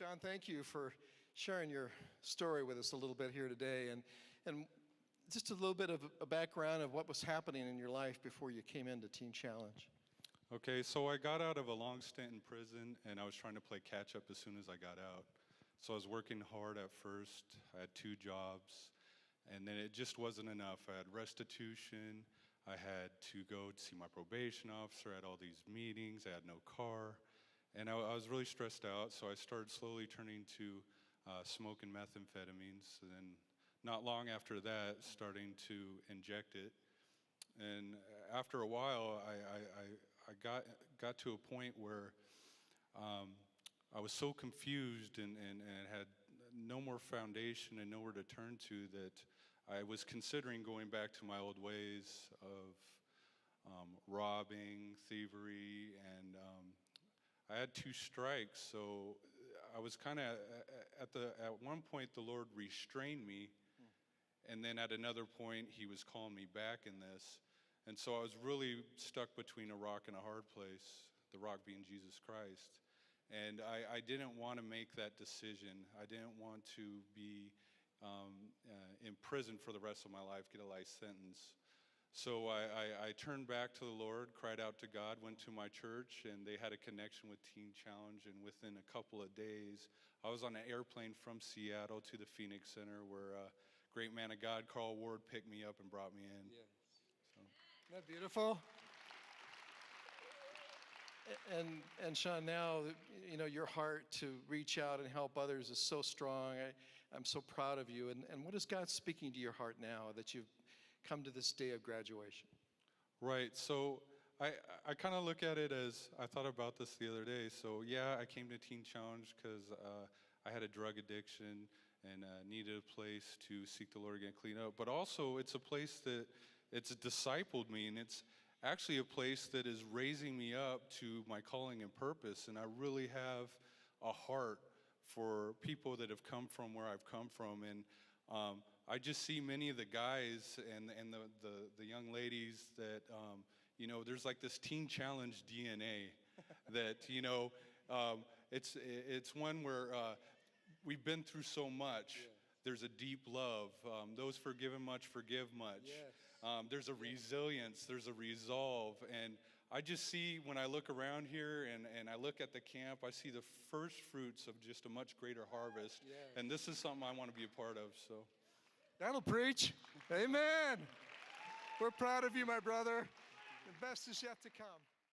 Shawn, thank you for sharing your story with us a little bit here today, and just a little bit of a background of what was happening in your life before you came into Teen Challenge. Okay, so I got out of a long stint in prison, and I was trying to play catch up as soon as I got out. So I was working hard at first. I had 2 jobs, and then it just wasn't enough. I had restitution. I had to go to see my probation officer. I had all these meetings. I had no car, and I was really stressed out. So I started slowly turning to smoking methamphetamines, and then not long after that, starting to inject it. And after a while, I got to a point where I was so confused and had no more foundation and nowhere to turn to that I was considering going back to my old ways of robbing, thievery, and I had 2 strikes. So I was kind of at one point the Lord restrained me, and then at another point He was calling me back in this. And so I was really stuck between a rock and a hard place, the rock being Jesus Christ. And I didn't want to make that decision. I didn't want to be in prison for the rest of my life, get a life sentence. So I turned back to the Lord, cried out to God, went to my church, and they had a connection with Teen Challenge. And within a couple of days, I was on an airplane from Seattle to the Phoenix Center, where a great man of God, Carl Ward, picked me up and brought me in. Yes. So. Isn't that beautiful? And Shawn, now, you know, your heart to reach out and help others is so strong. I'm so proud of you. And what is God speaking to your heart now that you've come to this day of graduation? Right. So I kind of look at it as, I thought about this the other day. So yeah, I came to Teen Challenge because I had a drug addiction and needed a place to seek the Lord again, clean up. But also, it's a place that it's discipled me, and it's actually a place that is raising me up to my calling and purpose. And I really have a heart for people that have come from where I've come from. And I just see many of the guys and the young ladies that, you know, there's like this Teen Challenge DNA that, you know, it's one where we've been through so much. Yeah. There's a deep love. Those forgiven much, forgive much. Yes. There's a resilience, there's a resolve. And I just see, when I look around here and I look at the camp, I see the first fruits of just a much greater harvest. Yes. And this is something I want to be a part of. So that'll preach. Amen. We're proud of you, my brother. The best is yet to come.